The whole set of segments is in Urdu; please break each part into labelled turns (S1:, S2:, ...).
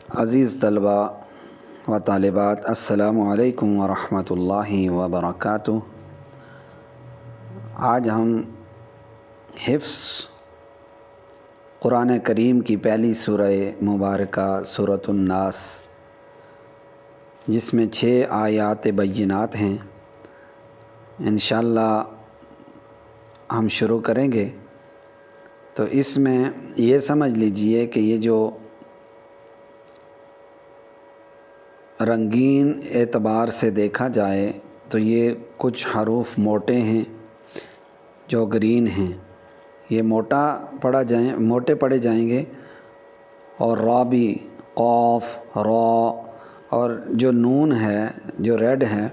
S1: عزیز طلباء و طالبات، السلام علیکم ورحمۃ اللہ وبرکاتہ۔ آج ہم حفظ قرآن کریم کی پہلی سورہ مبارکہ سورۃ الناس، جس میں 6 آیات بینات ہیں، انشاءاللہ ہم شروع کریں گے۔ تو اس میں یہ سمجھ لیجئے کہ یہ جو رنگین اعتبار سے دیکھا جائے تو یہ کچھ حروف موٹے ہیں جو گرین ہیں، یہ موٹے پڑھے جائیں گے، اور را بھی، قاف، را، اور جو نون ہے جو ریڈ ہے،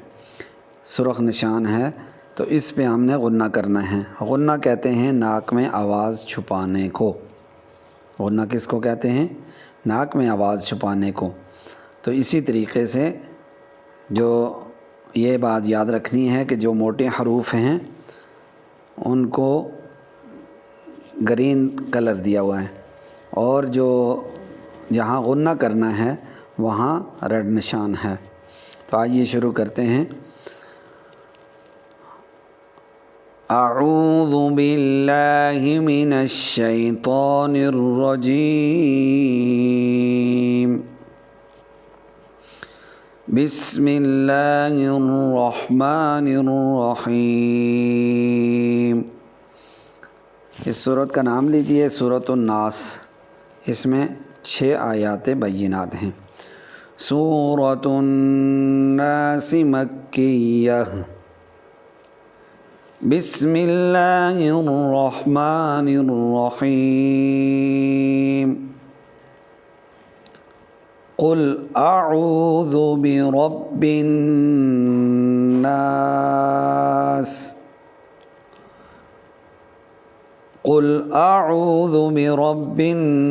S1: سرخ نشان ہے، تو اس پہ ہم نے غنہ کرنا ہے۔ غنہ کہتے ہیں ناک میں آواز چھپانے کو۔ غنہ کس کو کہتے ہیں؟ ناک میں آواز چھپانے کو۔ تو اسی طریقے سے جو یہ بات یاد رکھنی ہے کہ جو موٹے حروف ہیں ان کو گرین کلر دیا ہوا ہے، اور جو جہاں غنہ کرنا ہے وہاں ریڈ نشان ہے۔ تو آئیے شروع کرتے ہیں۔ اعوذ باللہ من الشیطان الرجیم، بسم اللہ الرحمن الرحیم۔ اس سورت کا نام لیجئے سورۃ الناس، اس میں 6 آیات بینات ہیں۔ سورۃ الناس مکیہ، بسم اللہ الرحمن الرحیم۔ قل اعوذ برب الناس، قل اعوذ برب الناس،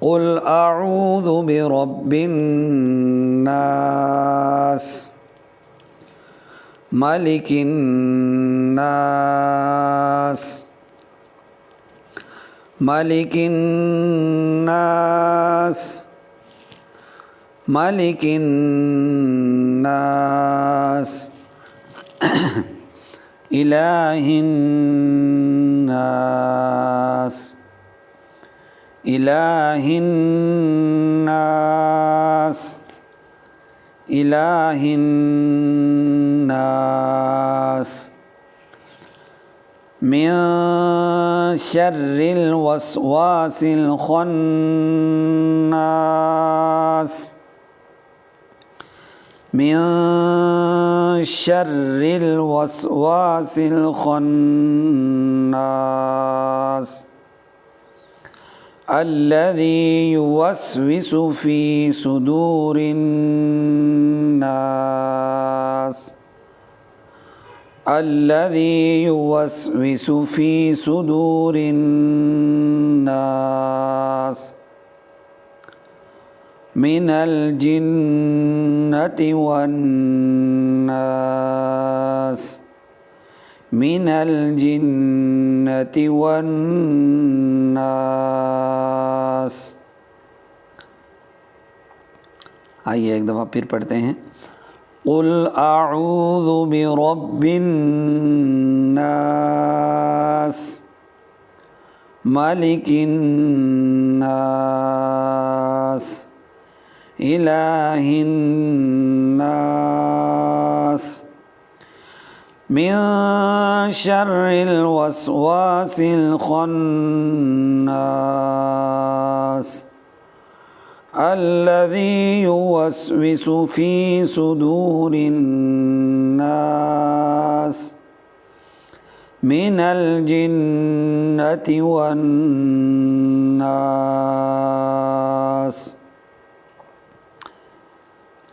S1: قل اعوذ برب الناس، ملک الناس، ملک الناس، ملک الناس، الہ الناس، الہ الناس، الہ الناس، من شر الوسواس الخناس، من شر الوسواس الخناس، الذي يوسوس في صدور الناس، الذي يوسوس في صدور الناس، من الجنة والناس، من الجنة والناس۔ آئیے ایک دفعہ پھر پڑھتے ہیں۔ قل اعوذ برب الناس، ملک الناس، الہ الناس، من شر الوسواس الخناس، الذي يوسوس في صدور الناس، من الجنة والناس۔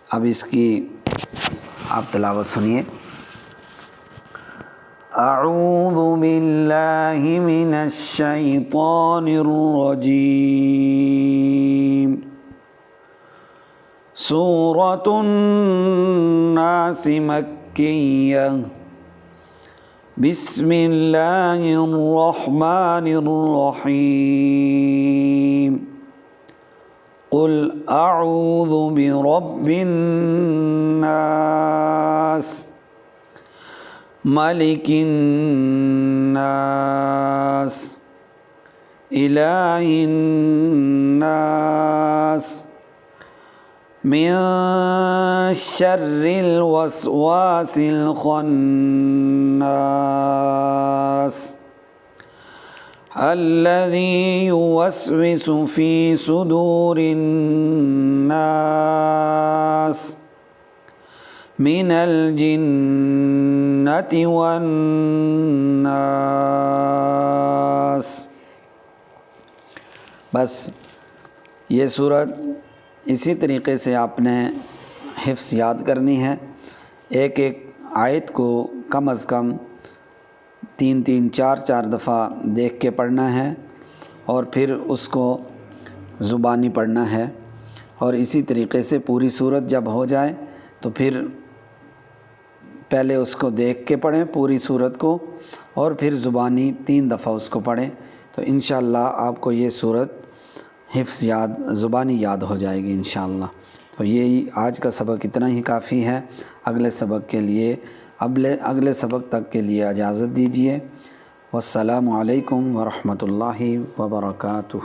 S1: اب اس کی آپ تلاوت سنیے۔ اعوذ باللہ من الشیطان الرجیم، سورۃ الناس مکیہ، بسم اللہ الرحمن الرحیم قل اعوذ برب الناس ملک الناس الہ الناس من شر الوسواس الخناس الذي يوسوس في صدور الناس من الجنة والناس۔ بس یہ صورت اسی طریقے سے آپ نے حفظ یاد کرنی ہے، ایک ایک آیت کو کم از کم 3 4 دفعہ دیکھ کے پڑھنا ہے اور پھر اس کو زبانی پڑھنا ہے، اور اسی طریقے سے پوری صورت جب ہو جائے تو پھر پہلے اس کو دیکھ کے پڑھیں پوری صورت کو، اور پھر زبانی 3 دفعہ اس کو پڑھیں، تو انشاءاللہ آپ کو یہ صورت حفظ یاد زبانی یاد ہو جائے گی انشاءاللہ۔ تو یہی آج کا سبق اتنا ہی کافی ہے۔ اگلے سبق کے لیے اگلے سبق تک کے لیے اجازت دیجیے۔ والسلام علیکم ورحمۃ اللہ وبرکاتہ۔